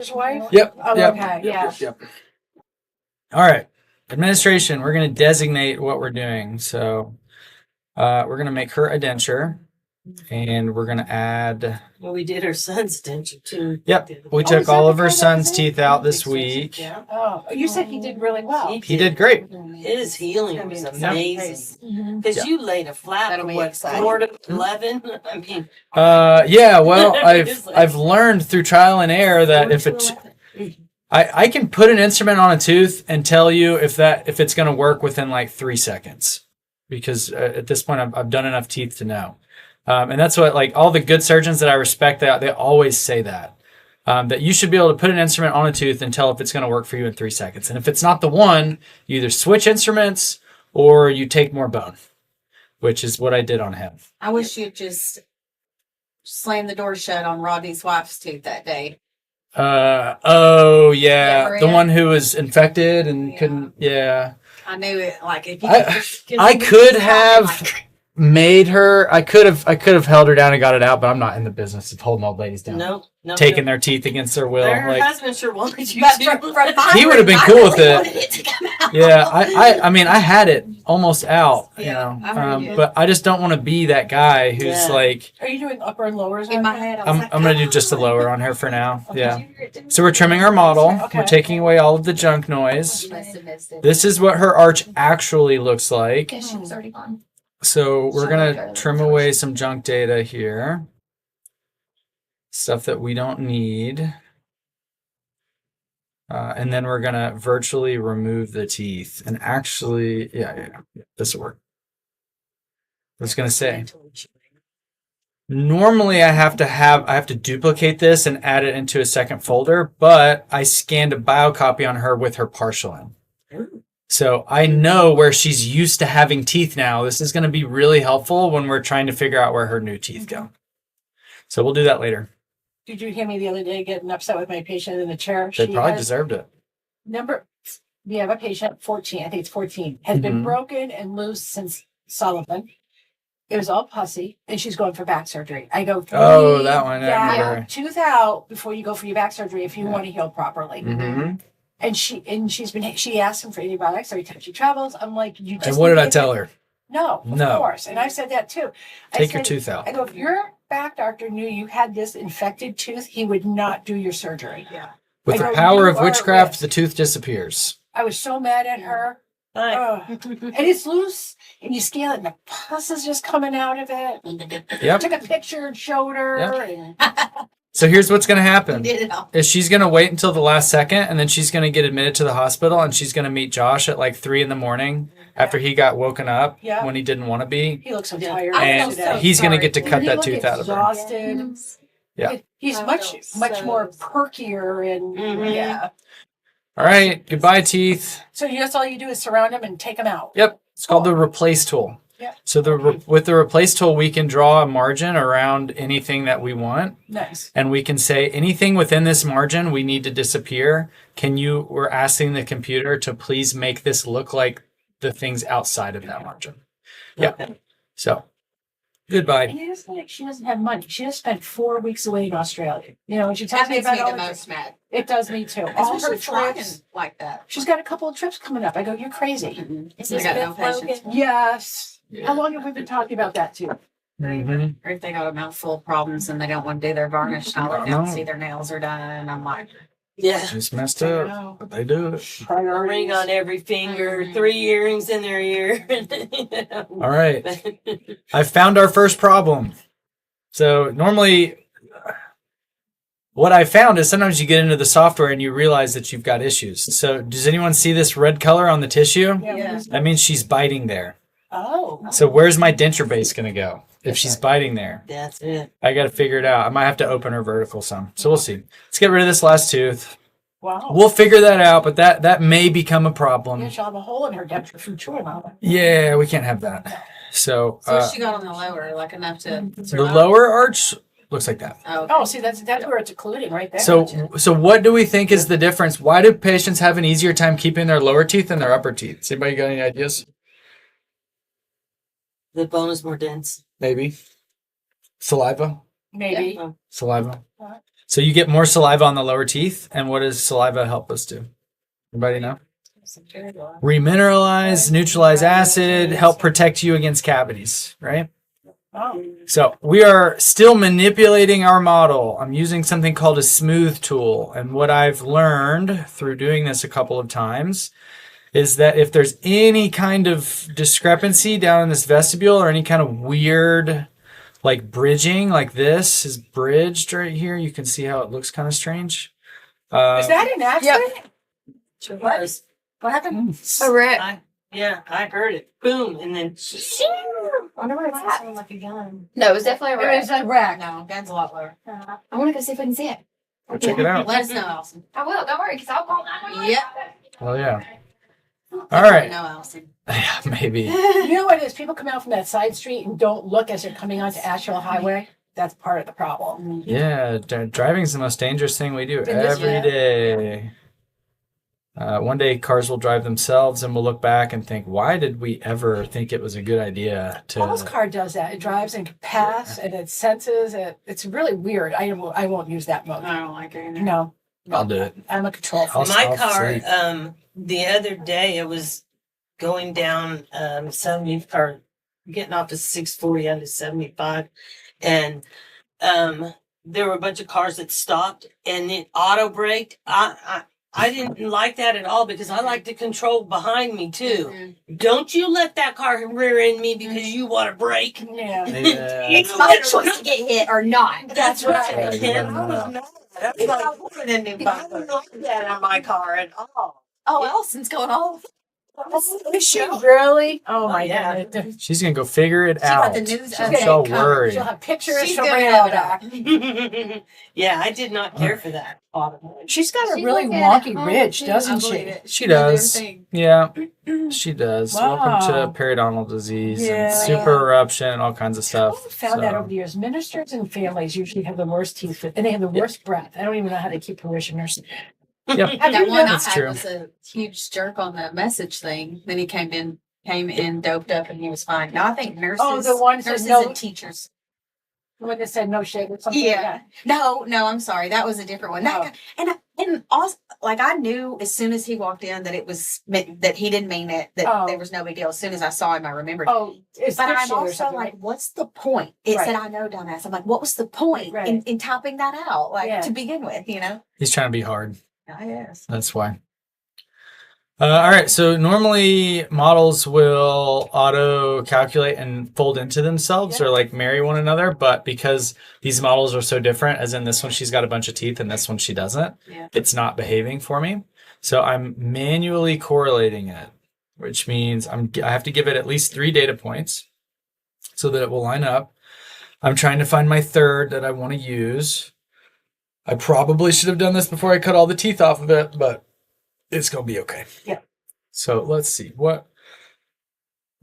His wife? Yep. Oh, yep. okay. Yeah. Yep. All right. Administration. We're going to designate what we're doing. So we're going to make her a denture. And we're going to add... Well, we did her son's denture too. Yep. We took all of her son's teeth out this week. Yeah. Oh, you said he did really well. He did great. His healing was amazing. Because Yeah. you laid a flat That'll for be what, exciting. 4 to 11? I mean, Yeah, well, It's like- I've learned through trial and error that if it... I can put an instrument on a tooth and tell you if it's going to work within like 3 seconds, because at this point I've done enough teeth to know, and that's what, like, all the good surgeons that I respect, they always say that you should be able to put an instrument on a tooth and tell if it's going to work for you in 3 seconds, and if it's not the one, you either switch instruments or you take more bone, which is what I did on him. I wish you'd just slam the door shut on Rodney's wife's tooth that day. Oh yeah, Maria? the one who was infected and Yeah. couldn't. Yeah, I knew it. Like if you I could have made her. I could have held her down and got it out, but I'm not in the business of holding old ladies down, no. taking their teeth against their will. Her Like, husband sure wanted you But to. He would have been I cool with really it. wanted it to come out. yeah, I mean, I had it almost out, you Yeah, know, I heard you. but I just don't want to be that guy who's Yeah. like, Are you doing upper and lowers? In on my that? head, I was I'm like, gonna do just a lower on her for now. Okay. Yeah. So we're trimming our model. Okay. We're taking away all of the junk noise. You must have missed it. This is what her arch actually looks like. Yeah, she was already gone. So we're Show going her to the trim torch. away some junk data here. Stuff that we don't need. And then we're going to virtually remove the teeth. And actually, yeah, this will work. I was going to say, normally I have to duplicate this and add it into a second folder, but I scanned a biocopy on her with her partial in. So I know where she's used to having teeth now. This is going to be really helpful when we're trying to figure out where her new teeth go. So we'll do that later. Did you hear me the other day getting upset with my patient in the chair? They She probably has deserved it. we have a patient, 14, I think it's 14, has been Mhm. broken and loose since Sullivan. It was all pussy, and she's going for back surgery. I go, Oh, that one, I that remember. tooth out before you go for your back surgery if you want to heal properly. Mm-hmm. And she asked him for antibiotics every time she travels. I'm like, you just. And what did need I to- tell her? No, of No. course. And I said that too. Take your tooth I out. go, if your back doctor knew you had this infected tooth, he would not do your surgery. Yeah. With I the go, power you of are at witchcraft, risk. the tooth disappears. I was so mad at her. Hi. Ugh. And it's loose, and you scale it, and the pus is just coming out of it. Yep. Took a picture and showed her. Yep. So here's what's going to You happen. did it all. Is she's going to wait until the last second, and then she's going to get admitted to the hospital, and she's going to meet Josh at like 3 a.m. after he got woken up Yeah. when he didn't want to be. He looks so Yeah. tired. I And feel so he's going to sorry get to for cut He that looked tooth out of her. exhausted. Yeah. He's I much feel much so- more perkier and Mhm. yeah. All right. Goodbye, teeth. So that's all you do is surround them and take them out. Yep. It's called the replace tool. Yep. So with the replace tool, we can draw a margin around anything that we want. Nice. And we can say anything within this margin we need to disappear. We're asking the computer to please make this look like the things outside of that margin. Yeah. Okay. So goodbye. And it's like she doesn't have money. She just spent 4 weeks away in Australia. You know, and she tells That me makes about me all the the most mad. It does me too. All her Especially flying trips. like that. She's got a couple of trips coming up. I go, you're crazy. I got no patience. Yes. How long have we been talking about that too? Mhm. Or if they got a mouthful of problems and they don't want to do their varnish, I let them see their nails are done. And I'm like, Yeah. It's messed I up, know. but they do it. A Priorities. ring on every finger, 3 earrings in their ear. All right. I found our first problem. So normally what I found is sometimes you get into the software and you realize that you've got issues. So does anyone see this red color on the tissue? Yeah. Yeah. That means she's biting there. Oh. So where's my denture base going to go if she's biting there? That's it. I got to figure it out. I might have to open her vertical some. So we'll see. Let's get rid of this last tooth. Wow. We'll figure that out, but that may become a problem. Yeah, she'll have a hole in her denture for sure, Mama. Yeah, we can't have that. So so what she got on the lower, like enough to the survive? lower arch looks like that. Oh, Oh, see, that's where it's occluding right there. So what do we think is the difference? Why do patients have an easier time keeping their lower teeth than their upper teeth? Has anybody got any ideas? The bone is more dense. Maybe. Saliva? Maybe. Yeah. Saliva. So you get more saliva on the lower teeth. And what does saliva help us do? Anybody know? Remineralize, neutralize acid, help protect you against cavities, right? Oh. So we are still manipulating our model. I'm using something called a smooth tool. And what I've learned through doing this a couple of times is that if there's any kind of discrepancy down in this vestibule or any kind of weird like bridging, like this is bridged right here. You can see how it looks kind of strange. Is that an accident? Sure was. What happened? A wreck. I heard it. Boom. And then I wonder where it's at. Like a gun. No, it was definitely a It wreck. was a wreck. No, gun's a lot lower. I want to go see if I can see it. Go check it out. Let us know, Allison. I will. Don't worry, because I'll call 911. Yep. Oh yeah. All right. No, Allison. Yeah, maybe. You know what it is? People come out from that side street and don't look as they're coming onto Asheville Highway. That's part of the problem. Yeah, driving is the most dangerous thing we do In this every day. One day cars will drive themselves and we'll look back and think, why did we ever think it was a good idea Paul's to... car does that. It drives and can pass and it senses it. It's really weird. I won't use that mode. I don't like it either. No. I'll do it. I'm a control I'll- freak. my car, say- the other day it was going down 70 or getting off of 640 onto 75, and there were a bunch of cars that stopped and it auto braked. I didn't like that at all because I like to control behind me too. Don't you let that car rear end me because you want to brake. Yeah. Yeah. It's my choice to get hit or not. That's right. right. And I was mad. I was like, I don't like that on my car at all. Oh, Allison's going off. Is she really? Oh my yeah. God. She's going to go figure it She got out. the news gonna update Don't coming. worry. She'll have pictures. She's She'll gonna bring it have all it back. Yeah, I did not care for that. She's got a She's really looking at wonky home, ridge, too. doesn't I she? believe it. She does does. everything. Yeah, she does. Welcome to Wow. periodontal disease Yeah. and super eruption and all kinds of stuff. I've found that So- over the years. Ministers and families usually have the worst teeth, and they have the worst breath. I don't even know how they keep parishioners. Yep. Have That you one I That's had true. was a huge jerk on the message thing. Then he came in doped up, and he was fine. Now I think nurses, Oh, the ones that nurses know- and teachers. The one that said no shade or something Yeah. like that. No, I'm sorry. That was a different one. That Oh. guy, and also, like I knew as soon as he walked in that it was that he didn't mean it. That Oh. there was no big deal. As soon as I saw him, I remembered. Oh, it's But good I'm shade or also something, like, right? what's the point? It Right. said, I know, dumbass. I'm like, what was the point Right. in typing that out? Like Yeah. to begin with, He's trying to be hard. I guess. That's why. All right. So normally models will auto calculate and fold into themselves Yeah. or like marry one another. But because these models are so different, as in this one, she's got a bunch of teeth and this one, she doesn't, Yeah. it's not behaving for me. So I'm manually correlating it, which means I have to give it at least 3 data points so that it will line up. I'm trying to find my third that I want to use. I probably should have done this before I cut all the teeth off of it, but it's going to be okay. Yeah. So let's see. What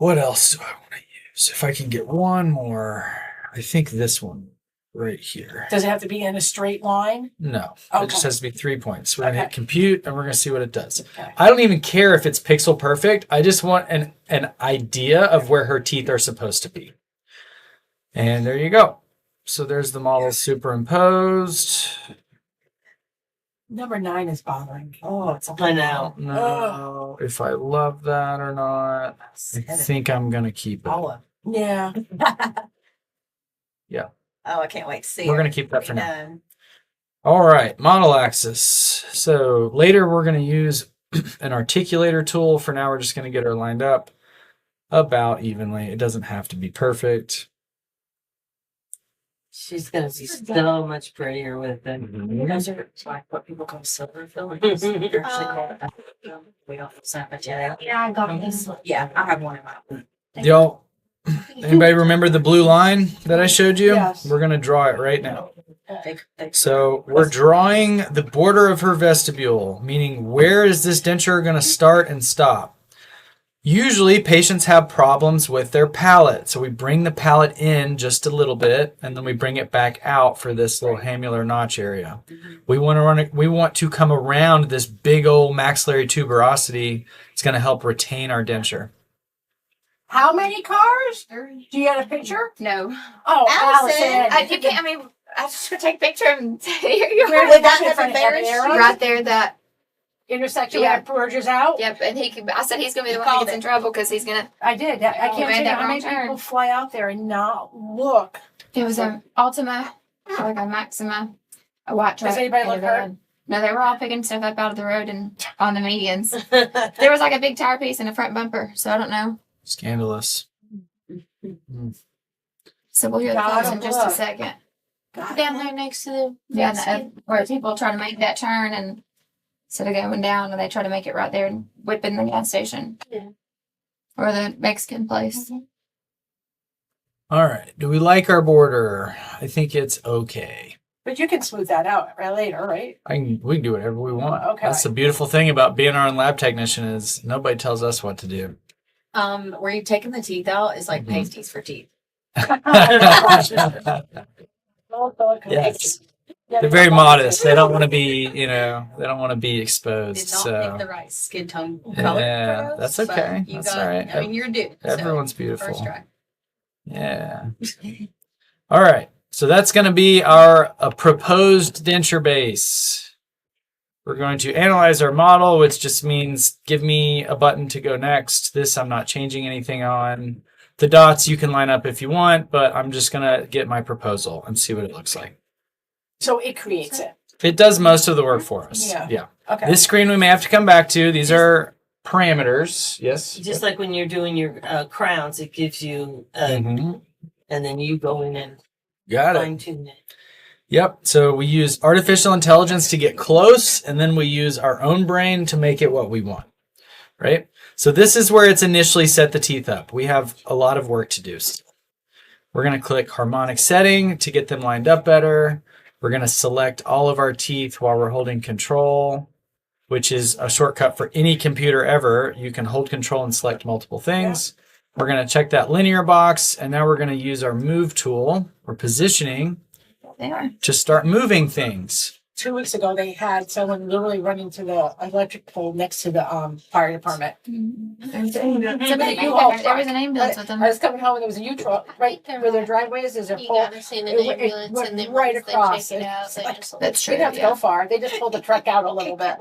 else do I want to use? If I can get one more, I think this one right here. Does it have to be in a straight line? No, Okay. it just has to be 3 points. We're going to Okay. hit compute and we're going to see what it does. Okay. I don't even care if it's pixel perfect. I just want an idea of where her teeth are supposed to be. And there you go. So there's the model superimposed. Number 9 is bothering me. Oh, it's a I know. No, if I love that or not. I think I'm going to keep it. Yeah. Yeah. Oh, I can't wait to see. We're her. going to keep that for now. Done. All right, model axis. So later we're going to use an articulator tool. For now, we're just going to get her lined up about evenly. It doesn't have to be perfect. She's gonna be so much prettier with it. Those are like what people call silver fillings. They're actually called that. We also sent it to you. Yeah, I got this. Yeah, I have one in my. Y'all, anybody remember the blue line that I showed you? Yes. We're going to draw it right now. They- So we're drawing the border of her vestibule, meaning where is this denture going to start and stop? Usually patients have problems with their palate. So we bring the palate in just a little bit and then we bring it back out for this little hamular notch area. We want to come around this big old maxillary tuberosity. It's going to help retain our denture. How many cars? Do you have a picture? No. Oh, Allison, Allison. you can't. I mean, I'm just gonna take a picture and here you Where are. did that That happen? type of Arrow? right there. That Intersection Yeah. where it purges out? yep. And I said he's gonna be the You one that called gets in it. trouble because he's gonna. I did. I Oh, can't made tell you that how many wrong turn. people fly out there and not look. There was a Altima, like a Maxima, a white truck. Does anybody and a look hurt? van. No, they were all picking stuff up out of the road and on the medians. There was like a big tire piece in the front bumper, so I don't know. Scandalous. So we'll hear the God, calls in just a look. second. Down there next to the Yeah, where people try to make that turn and instead of going down, and they try to make it right there and whip in the gas station. Yeah. Or the Mexican place. All right. Do we like our border? I think it's okay. But you can smooth that out later, right? We can do whatever we want. Okay. That's the beautiful thing about being our own lab technician is nobody tells us what to do. where you've taken the teeth out is like Mhm. pasties for teeth. Yes. They're very modest. They don't want to be, they don't want to be exposed. Did not So pick the right skin tone color. yeah, for those, that's okay. but you That's got, all right. I mean, you're due. so everyone's beautiful. First try. Yeah. All right. So that's going to be our proposed denture base. We're going to analyze our model, which just means give me a button to go next. This I'm not changing anything on. The dots you can line up if you want, but I'm just going to get my proposal and see what it looks like. So it creates it. It does most of the work for us. Yeah. Okay. This screen we may have to come back to. These are parameters. Yes. Just like when you're doing your crowns, it gives you, Mhm. and then you go in and Got it. fine tune it. Yep. So we use artificial intelligence to get close, and then we use our own brain to make it what we want. Right? So this is where it's initially set the teeth up. We have a lot of work to do. We're going to click harmonic setting to get them lined up better. We're going to select all of our teeth while we're holding control, which is a shortcut for any computer ever. You can hold control and select multiple things. We're going to check that linear box, and now we're going to use our move tool or positioning They are. to start moving things. 2 weeks ago, they had someone literally running to the electric pole next to the fire department. Somebody, You all there was an ambulance with them. I was coming home and there was a U-Truck right where their driveways is a You pole. gotta see the It went- ambulance went and then right once across. they take it out, It's they like- just. That's They true. didn't have to Yeah. go far. They just pulled the truck out a little bit.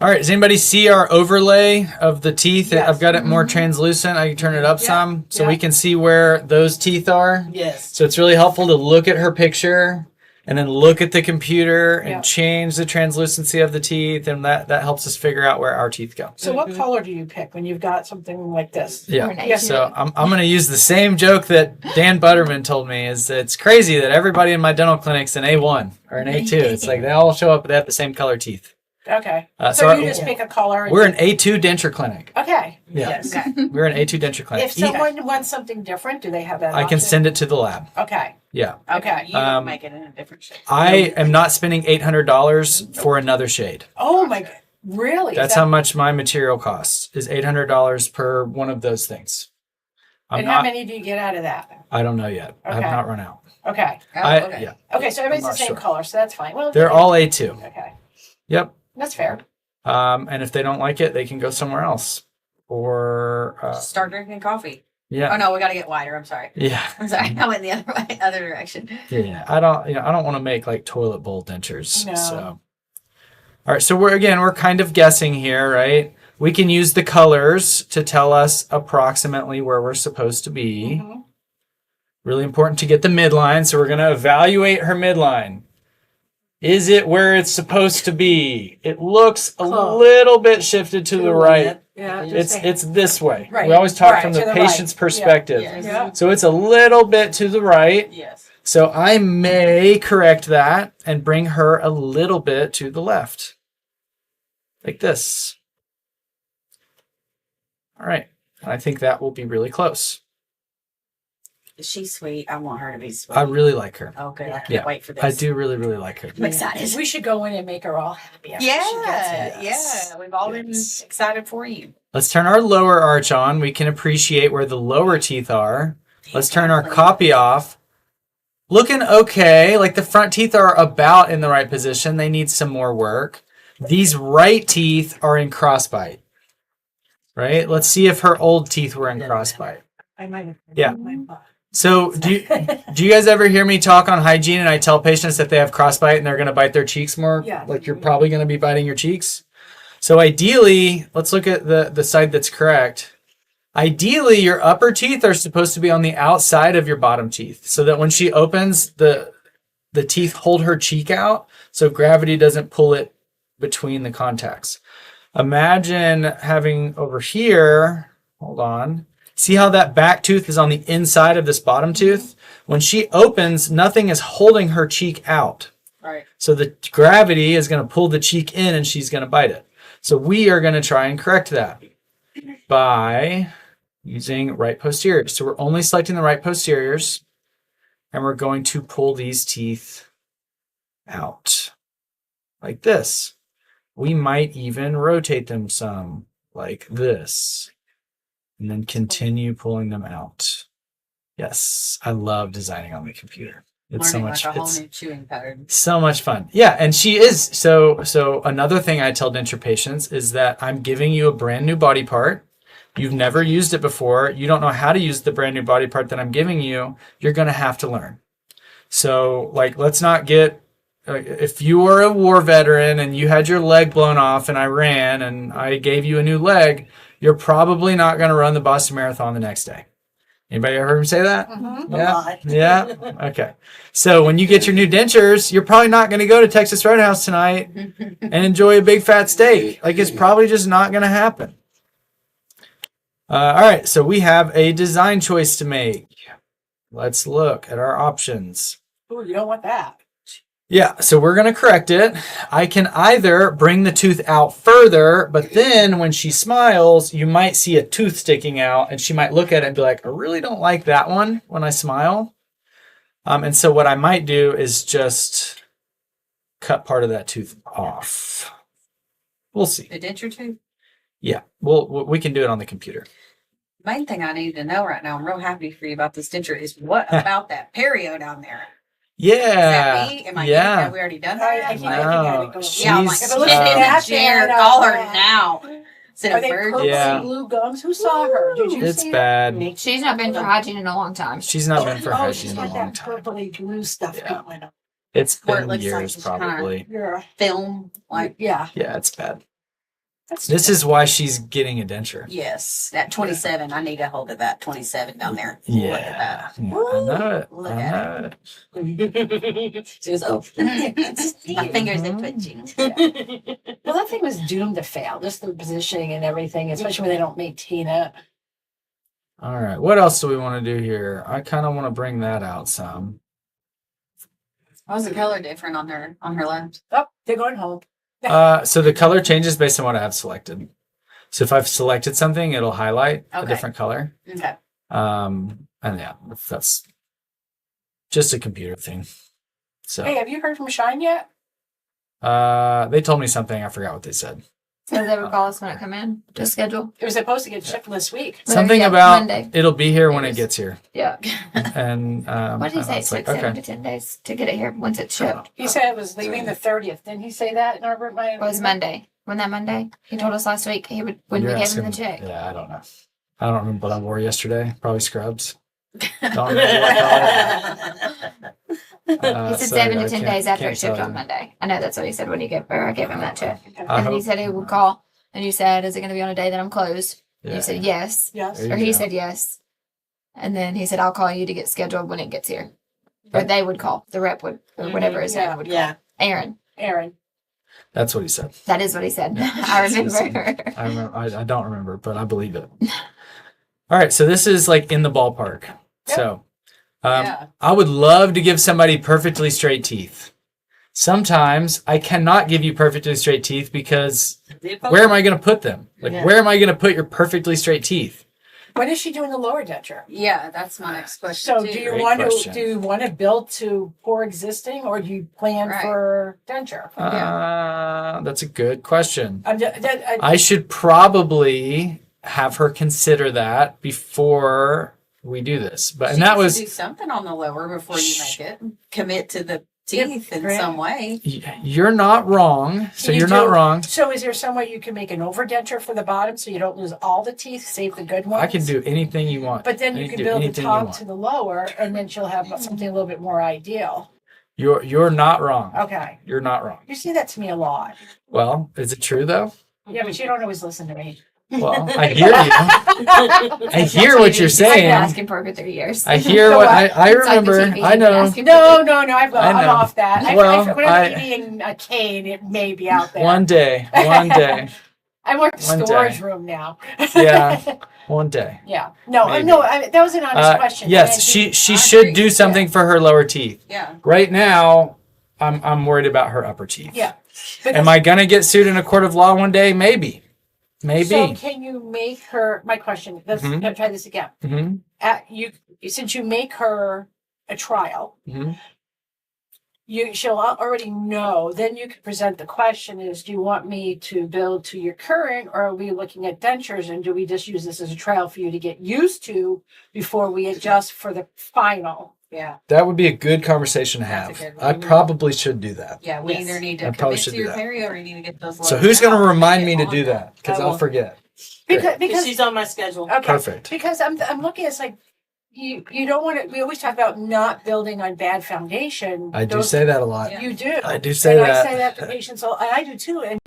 All right, does anybody see our overlay of the teeth? Yes. I've got it more translucent. I can turn it up Yeah. some so Yeah. we can see where those teeth are. Yes. So it's really helpful to look at her picture and then look at the computer and Yeah. change the translucency of the teeth, and that helps us figure out where our teeth go. So what color do you pick when you've got something like this? Yeah. Or an Yeah. A2. So I'm going to use the same joke that Dan Butterman told me is that it's crazy that everybody in my dental clinic's an A1 or an A2. It's like they all show up, they have the same color teeth. Okay. So So our- you just pick a color. And we're an A2 denture clinic. Okay. Yeah. Yes. Okay. We're an A2 denture clinic. If someone wants something different, do they have that I can option? send it to the lab. Okay. Yeah. Okay. You don't Um, make it in a different shape. I am not spending $800 for another shade. Oh my god. Really? That's how much my material costs is $800 per one of those things. I'm And how not, many do you get out of that? I don't know yet. I have Okay. not run out. Okay. Yeah. Okay. So everybody's I'm the not same sure. color, so that's fine. Well, They're all A2. okay. Yep. That's fair. And if they don't like it, they can go somewhere else. Or Start drinking coffee. yeah. Oh no, we gotta get wider. I'm sorry. Yeah. I'm sorry. I went the other way, other direction. Yeah. I don't want to make like toilet bowl dentures. No. So all right, so we're kind of guessing here, right? We can use the colors to tell us approximately where we're supposed to be. Mhm. Really important to get the midline, so we're going to evaluate her midline. Is it where it's supposed to be? It looks a Close. little bit shifted to the right. Yeah. It's this way. Right. We always talk Right, from to the the patient's right. perspective. Yes. Yeah. So it's a little bit to the right. Yes. So I may correct that and bring her a little bit to the left. Like this. All right. I think that will be really close. Is she sweet? I want her to be sweet. I really like her. Okay, I can't Yeah. wait for this. I do really, really like her. I'm excited. We should go in and make her all happy. After she gets Yeah, it. yeah. We've all been Yes. excited for you. Let's turn our lower arch on. We can appreciate where the lower teeth are. Let's turn our copy off. Looking okay. Like the front teeth are about in the right position. They need some more work. These right teeth are in crossbite. Right? Let's see if her old teeth were in crossbite. I might have. Yeah. So do you guys ever hear me talk on hygiene and I tell patients that they have crossbite and they're going to bite their cheeks more? Yeah. Like you're probably going to be biting your cheeks. So ideally, let's look at the side that's correct. Ideally, your upper teeth are supposed to be on the outside of your bottom teeth so that when she opens, the teeth hold her cheek out so gravity doesn't pull it between the contacts. Imagine having over here, hold on. See how that back tooth is on the inside of this bottom tooth? When she opens, nothing is holding her cheek out. Right. So the gravity is going to pull the cheek in and she's going to bite it. So we are going to try and correct that by using right posteriors. So we're only selecting the right posteriors and we're going to pull these teeth out like this. We might even rotate them some like this and then continue pulling them out. Yes, I love designing on the computer. It's so Learning much like a whole it's new chewing pattern. so much fun. Yeah, and she is. So another thing I tell denture patients is that I'm giving you a brand new body part. You've never used it before. You don't know how to use the brand new body part that I'm giving you. You're going to have to learn. So like, let's not get, if you were a war veteran and you had your leg blown off in Iran and I gave you a new leg, you're probably not going to run the Boston Marathon the next day. Anybody ever heard me say that? Mm-hmm. Yeah. lot. Yeah. Okay. So when you get your new dentures, you're probably not going to go to Texas Roadhouse tonight and enjoy a big fat steak. Like it's probably just not going to happen. All right. So we have a design choice to make. Let's look at our options. Ooh, you don't want that. Yeah, so we're going to correct it. I can either bring the tooth out further, but then when she smiles, you might see a tooth sticking out and she might look at it and be like, I really don't like that one when I smile. And so what I might do is just cut part of that tooth off. We'll see. The denture tooth? Yeah, we can do it on the computer. Main thing I need to know right now, I'm real happy for you about this denture, is what about that perio down there? Yeah. Is that me? Am I yeah. Have we already done I that? keep No, looking at it going, Yeah, I'm like, she's, If it looks get in the bad, chair, then, call her yeah. now. Instead Are of they birds. purple Yeah. blue gums? Who saw her? Did you It's see bad. She's not been for hygiene in a long time. She's not been for that? Oh, hygiene she's in a got long that time. purpley blue stuff Yeah. going on. It's Where it been looks like years it's kinda- probably. You're, Film, like, yeah. Yeah, it's bad. That's This is why she's getting a denture. yes, that 27. I need a hold of that 27 down there. Look at Yeah. that. I know it. Look I at know it. She was, oh, my fingers are twitching. Well, that thing was doomed to fail. Just the positioning and everything, especially when they don't maintain it. All right. What else do we want to do here? I kind of want to bring that out some. How's the color different on her left? Oh, they're going home. So the color changes based on what I have selected. So if I've selected something, it'll highlight a Okay. different color. Okay. And yeah, that's just a computer thing. So Hey, have you heard from Shine yet? they told me something. I forgot what they said. So they would call us when it come in to schedule. It was supposed to get shipped this week. Something Yeah, about Monday. it'll be here when It it was- gets here. Yeah. And What did he and say? I It was took like, 7 to 10 days to get it here once it's shipped. He said it was leaving the 30th. Didn't he say that, Norbert? It was Monday. Wasn't that Monday? He told us last week he would when You're we gave him the asking- check. Yeah, I don't know. I don't remember what I wore yesterday. Probably scrubs. Don't remember what color. He said So, 7 I to 10 can't- days after can't it shipped tell on you. Monday. I know that's what he said when I gave him that check. I And then he hope- said he would call. And you said, "Is it going to be on a day that I'm closed?" Yeah. You said yes, Yes. There you or he go. said yes. And then he said, "I'll call you to get scheduled when it gets here." Or they would call. The rep would, or whatever his Yeah. name would call. Yeah. Aaron. Aaron. That's what he said. That is what he said. Yeah. I remember. I remember. I don't remember, but I believe it. All right, so this is like in the ballpark. So, Yeah. I would love to give somebody perfectly straight teeth. Sometimes I cannot give you perfectly straight teeth because where am I going to put them? Like, Yeah. where am I going to put your perfectly straight teeth? When is she doing the lower denture? Yeah, that's my next question. So too. do you Great want question. to build to poor existing, or do you plan Right. for denture? That's a good question. I'm just, I should probably have her consider that before we do this. But She and that needs was to do something on the lower before you make it. Commit to the teeth in Right. some way. You're not wrong. So Can you you're not do- wrong. So is there some way you can make an overdenture for the bottom so you don't lose all the teeth, save the good ones? I can do anything you want. But then you can do build the anything you top want. to the lower, and then she'll have something a little bit more ideal. You're not wrong. Okay. You're not wrong. You say that to me a lot. Well, is it true though? Yeah, but you don't always listen to me. Well, I hear you. I hear what you're I've been saying. asking for over 3 years. I hear So what what? I It's like the remember. TV, I you've been know. asking No, I'm I know. off that. Well, Whenever I- eating a cane, it may be out there. One day. I work the one storage day. room now. Yeah. One day. Yeah. No, Maybe. that was an honest question. Yes, And she I should agree. do something for her lower teeth. Yeah. Right now, I'm worried about her upper teeth. Yeah. Am I gonna get sued in a court of law one day? Maybe. So can you make her? My question. Let's Mhm. try this again. Mm-hmm. Since you make her a trial, Mhm. she'll already know. Then you can present the question: Is do you want me to build to your current, or are we looking at dentures? And do we just use this as a trial for you to get used to before we adjust for the final? Yeah. That would be a good conversation to That's have. a good I one. probably should do that. Yeah. We Yes. either need I to probably commit should to do your that. period or we need to get those. So loaded who's gonna out. remind me to Get do on that? Because I I'll will. forget. Because She's on my schedule. okay, Perfect. because I'm looking. It's like you don't want to. We always talk about not building on bad foundation. I do say that a lot. Yeah. You do. I do say and that. I say that to patients, and I do too. And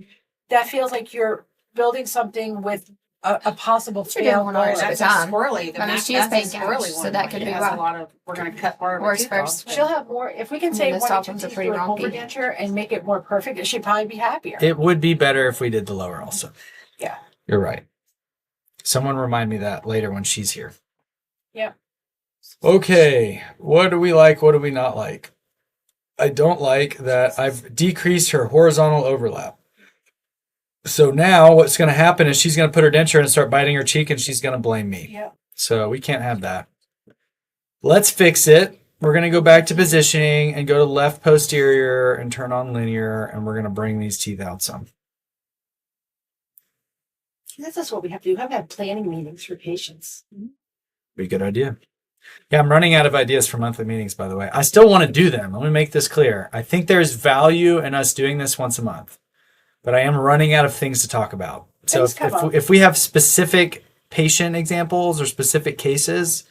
that feels like you're building something with a possible You're doing fail. one arch at a That's a time. squirrely. The I mean, Mac- she has that's a pain gouged, squirrely so one. that could It be has why. a lot of. We're gonna cut part of Works the tooth off. first. She'll have more. If we can I say mean, the one or soft two ones are teeth pretty do an wonky. overdenture and make it more perfect, she'd probably be happier. It would be better if we did the lower also. Yeah. You're right. Someone remind me that later when she's here. Yeah. Okay. What do we like? What do we not like? I don't like that I've decreased her horizontal overlap. So now what's going to happen is she's going to put her denture in and start biting her cheek and she's going to blame me. Yeah. So we can't have that. Let's fix it. We're going to go back to positioning and go to left posterior and turn on linear, and we're going to bring these teeth out some. That's just what we have to do. We have to have planning meetings for patients. Be a good idea. Yeah, I'm running out of ideas for monthly meetings, by the way. I still want to do them. Let me make this clear. I think there's value in us doing this once a month, but I am running out of things to talk about. So Things come up. if we have specific patient examples or specific cases,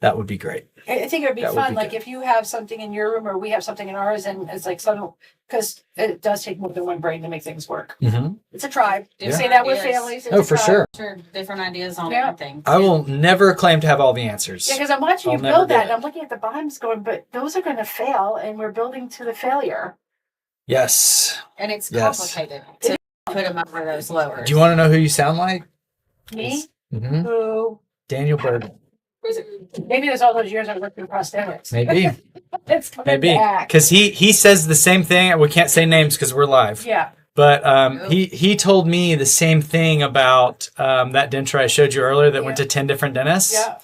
that would be great. I think it would be That would fun, be like good. if you have something in your room or we have something in ours, and it's like some, because it does take more than one brain to make things work. Mm-hmm. It's a tribe. You Yeah. say that with Ideas. families. It's Oh, a for tribe. sure. Sure, different ideas on Yeah. everything. I will never claim to have all the answers. Yeah, because I'm watching I'll you never build do that, it. and I'm looking at the bottoms going, but those are going to fail, and we're building to the failure. Yes. And it's Yes. complicated to put them over those lowers. Do you want to know who you sound like? Me? Mm-hmm. Who? Daniel Bergen. Maybe there's all those years I worked in prosthetics. Maybe. It's coming Maybe. back. Because he says the same thing. We can't say names because we're live. Yeah. But he told me the same thing about that denture I showed you earlier that went to 10 different dentists. Yeah.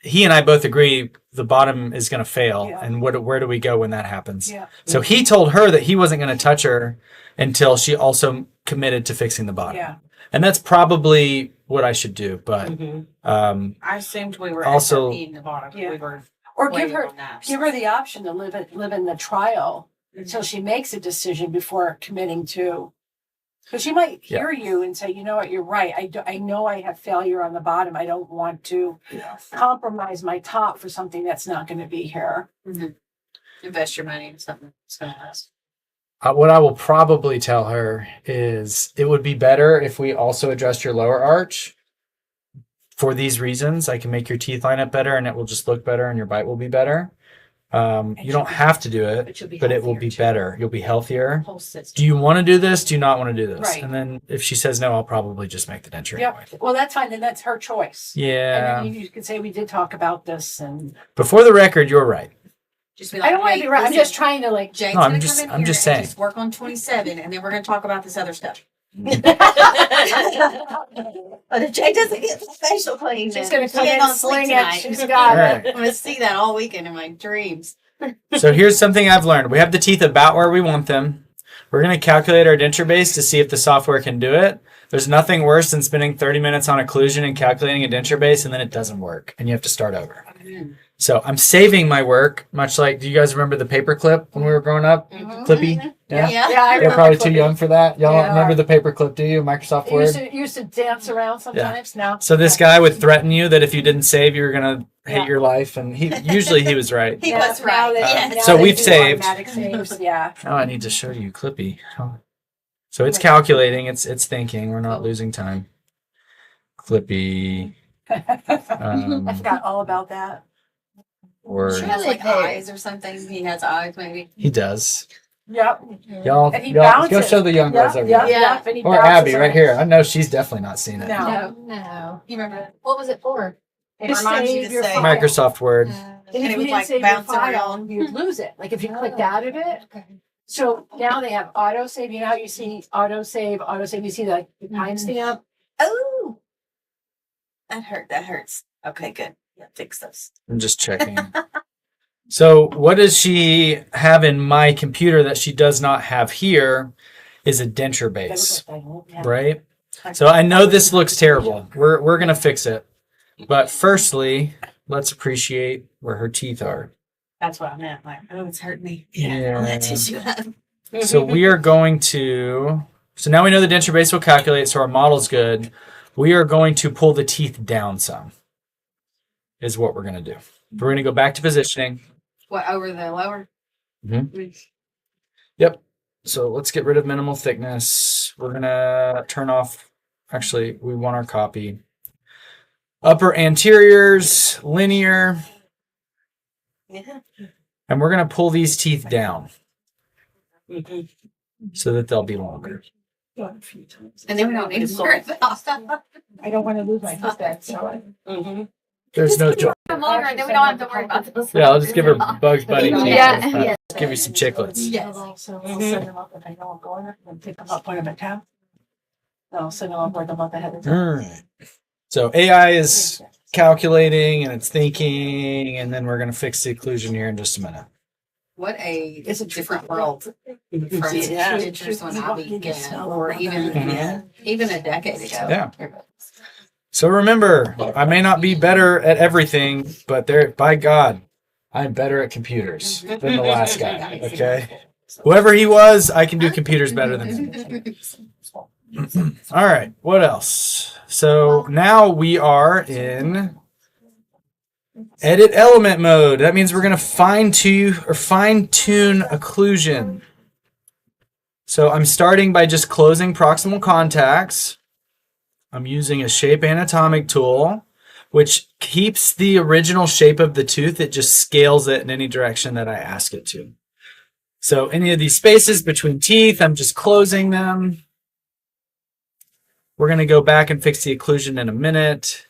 He and I both agree the bottom is going to fail. Yeah. And where do we go when that happens? Yeah. So he told her that he wasn't going to touch her until she also committed to fixing the bottom. Yeah. And that's probably what I should do. But Mhm. I assumed we were Also- SRP in the bottom. Yeah. We were Or give waiting her on that. the option to live in the trial until she makes a decision before committing to. Because she might hear you and say, you know what, you're right. I know I have failure on the bottom. I don't want to compromise my top for something that's not going to be here. Invest your money in something that's going to last. what I will probably tell her is it would be better if we also addressed your lower arch. For these reasons, I can make your teeth line up better and it will just look better and your bite will be better. You don't have to do it, but it will be better. You'll be healthier. Whole system. Do you want to do this? Do you not want to do this? Right. And then if she says no, I'll probably just make the denture Yep. anyway. Well, that's fine. Then that's her choice. Yeah. And then you can say we did talk about this, and Before the record, you're right. Just be I don't want to "Hey, be right. I'm listen, just trying to like. Jane's No, I'm gonna just- come in I'm here just and saying. just work on 27, and then we're going to talk about this other stuff. But if Jay doesn't get the facial clean, She's then gonna come she ain't in, gonna sleep sling it. tonight. She's got All right. it. I'm going to see that all weekend in my dreams. So here's something I've learned. We have the teeth about where we want them. We're going to calculate our denture base to see if the software can do it. There's nothing worse than spending 30 minutes on occlusion and calculating a denture base and then it doesn't work and you have to start over. So I'm saving my work, much like, do you guys remember the paperclip when we were growing up? Clippy? Yeah. Yeah, I You're remember probably too Clippy. young for that. Y'all don't Yeah. remember the paperclip, do you? Microsoft You Word? used to dance around sometimes. Now, So this guy would threaten you that if you didn't save, you were gonna hate Yeah. your life, and usually he was right. He Now- was now right. they- Yes. now So they we've do saved. automatic saves. Yeah. Now I need to show you Clippy. So it's calculating. It's thinking. We're not losing time. Clippy. I forgot all about that. He Word. has like Really? eyes or something. He has eyes, maybe. He does. Yep. Y'all, And he go bounces. show the young girls over Yep, there. Yeah. yep, and he Or bounces Abby right around. here. I know she's definitely not seen it. No. No. You remember that? What was it for? It To reminds you save to your say. file. Microsoft Word. And And if it you would, didn't like, save your bounce file, around. you'd lose it. Like if you clicked out of it. So now they have auto save. You know how you see auto save. You see the timestamp. Oh, that hurt. That hurts. Okay, good. Yeah, fix those. I'm just checking. So what does she have in my computer that she does not have here is a denture base, right? So I know this looks terrible. We're gonna fix it. But firstly, let's appreciate where her teeth are. That's what I meant. Like, oh, it's hurting me. Yeah. That's what you have. So we are going to, so now we know the denture base will calculate, so our model's good. We are going to pull the teeth down some, is what we're going to do. We're going to go back to positioning. What, over the lower? Yep. So let's get rid of minimal thickness. We're going to turn off, actually, we want our copy. Upper anteriors, linear, Yeah. and we're going to pull these teeth down Mhm. so that they'll be longer. And then we don't need to worry about stuff. I don't want to lose my husband. So Mhm. There's no joy. Them longer, and then we don't have to worry about this. Yeah, I'll just give her Bugs Bunny teeth. Yeah. Let's Yeah. give you some chiclets. Yes. So I'll send them up if I know I'm going there. And pick them up, put them in town. I'll send them up like a month ahead of time. All right. So AI is calculating and it's thinking, and then we're going to fix the occlusion here in just a minute. What a It's a different world from Yeah. dentures when I began, or even Mhm. even a decade ago. Yeah. So remember, I may not be better at everything, but by God, I'm better at computers than the last guy. Okay. Whoever he was, I can do computers better than him. All right. What else? So now we are in edit element mode. That means we're going to fine tune occlusion. So I'm starting by just closing proximal contacts. I'm using a shape anatomic tool, which keeps the original shape of the tooth. It just scales it in any direction that I ask it to. So any of these spaces between teeth, I'm just closing them. We're going to go back and fix the occlusion in a minute.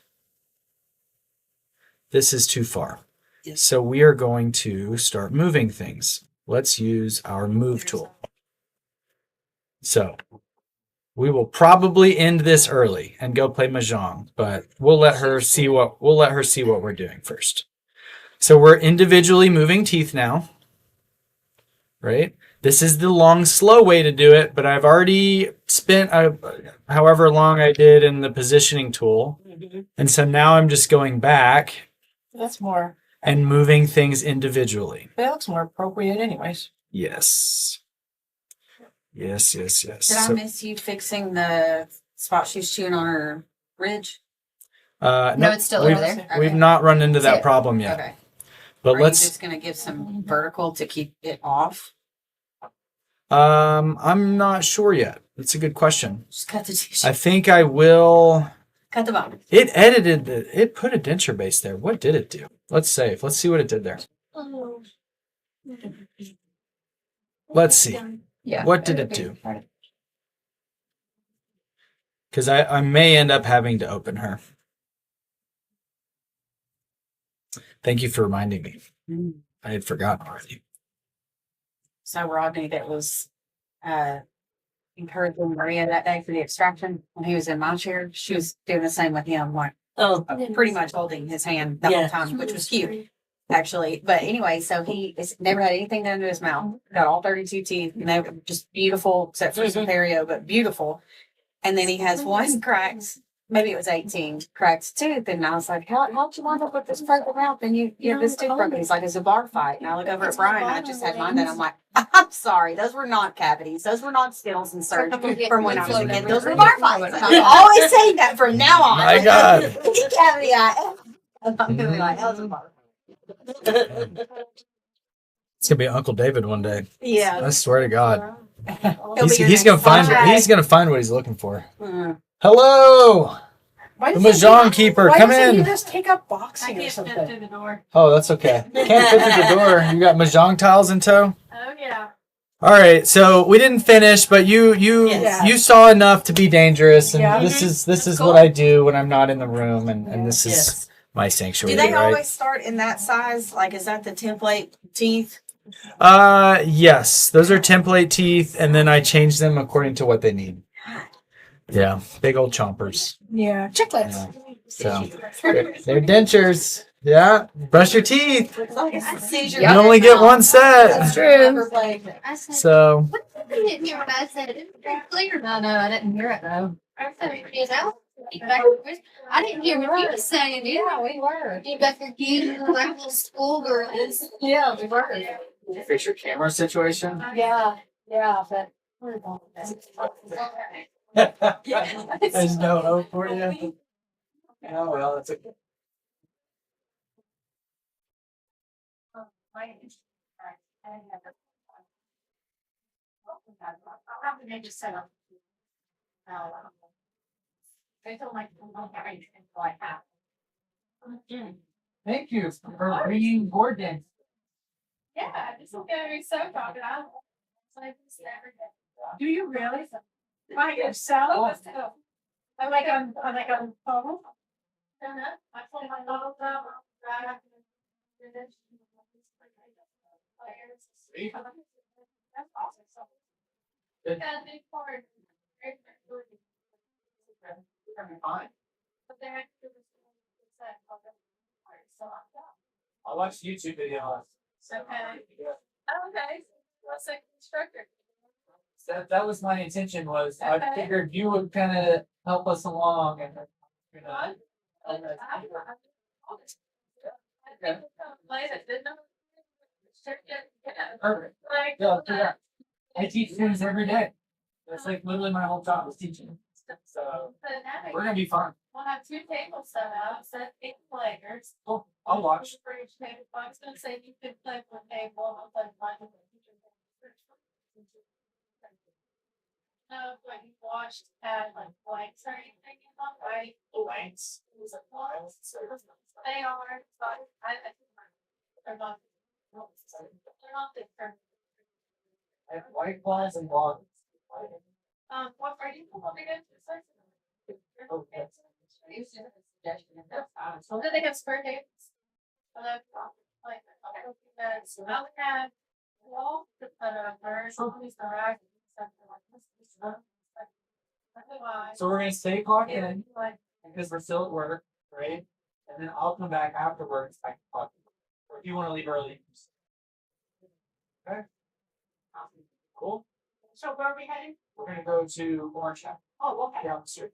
This is too far. Yes. So we are going to start moving things. Let's use our move tool. So we will probably end this early and go play mahjong, but we'll let her see what we're doing first. So we're individually moving teeth now. Right? This is the long, slow way to do it, but I've already spent however long I did in the positioning tool. Mhm. And so now I'm just going back That's more. and moving things individually. That looks more appropriate, anyways. Yes. Yes. Did I So, miss you fixing the spot she was chewing on her ridge? No, nope, it's still we've, over there. we've Okay. not run into that That's it. problem yet. Okay. But Are let's you just gonna give some vertical to keep it off? I'm not sure yet. That's a good question. Just cut the tissue. I think I will. Cut the bottom. It put a denture base there. What did it do? Let's save. Let's see what it did there. Let's see. Yeah. What did it do? Because I may end up having to open her. Thank you for reminding me. I had forgotten already. So Rodney, that was encouraging Maria that day for the extraction when he was in my chair. She was doing the same with him, like Oh, pretty much holding his hand the whole Yeah. time, which was cute, actually. But anyway, so he never had anything done to his mouth. Got all 32 teeth, and they were just beautiful, except for some perio, but beautiful. And then he has one cracked maybe it was 18, cracked tooth. And I was like, how'd you wind up with this broken mouth? And you have this tooth broken. He's like, it's a bar fight. And I look over at Brian, I just had mine, and I'm like, I'm sorry. Those were not cavities. Those were not Skittles and surgery from when I was a kid. Those were bar fights. I'm always saying that from now on. My God. Any cavity I'm going to be like, that was a bar fight. It's gonna be Uncle David one day. Yeah. I swear to God. He'll be your He's gonna next find contract. he's gonna find what he's looking for. Mm. Hello, Why the doesn't Mahjong he- keeper, why come doesn't he in. just take up I boxing or can't fit something? through the door. Oh, that's okay. Can't fit through the door. You got Mahjong tiles in tow. Oh yeah. All right, so we didn't finish, but you Yes. saw enough to be dangerous, and Yeah. this is That's what I do when I'm not in the room, and this is Yes. my Do sanctuary, they right? always start in that size? Like, is that the template teeth? Yes, those are template teeth, and then I change them according to what they need. Yeah, big old chompers. Yeah, chiclets. Yeah. So they're dentures. Yeah, brush your teeth. Seizure. You only get one set. true. I said, So what I didn't hear what I said. It was very clear. No, I didn't hear it though. I said, you know, I didn't hear what you were saying. Yeah, we were. You got your kids like little schoolgirls. Yeah, we were. fix your camera situation. Yeah, but. There's no hope for you. Oh well, that's okay. Thank you for being boarding. Yeah, this is gonna be so popular. Do you really? By yourself? I'm like on phone. I told my little girl, that's awesome. Good. Got a big part. Fine. But they're actually so I watched YouTube videos. okay. Okay. What's a instructor? That was my intention. Was I figured you would kind of help us along, and you know. Perfect. Yeah. I teach students every day. That's like literally my whole job is teaching. So we're gonna be fun. We'll have 2 tables set up, set 8 players. Cool. I'll watch. For each table. I was gonna say you could play one table, I'll play one with the teacher. No, but you watched had like blanks or anything in them, right? Blanks. They are, but they're not. They're not the term. I have white balls and logs. What are you going to Okay. So do they have spare tables? So that's like, that's, I'll have wall to put over, somebody's the rack, something like this. So we're gonna stay clocked in Like, because we're still at work, right? And then I'll come back afterwards. I can clock in. Or if you want to leave early. Okay. Cool. So where are we heading? We're gonna go to Orange Shack. Oh, okay. Down the street.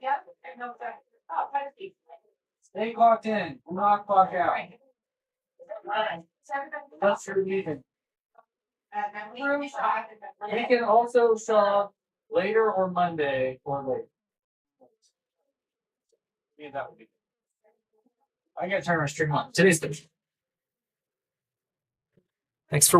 Yeah, I know that. Oh, kind of deep. Stay clocked in. Do not clock out. Right. That's your meeting. And then we shot. We can also show up later or Monday or late. Yeah, that would be. I gotta turn my stream on. Today's the. Thanks for watching.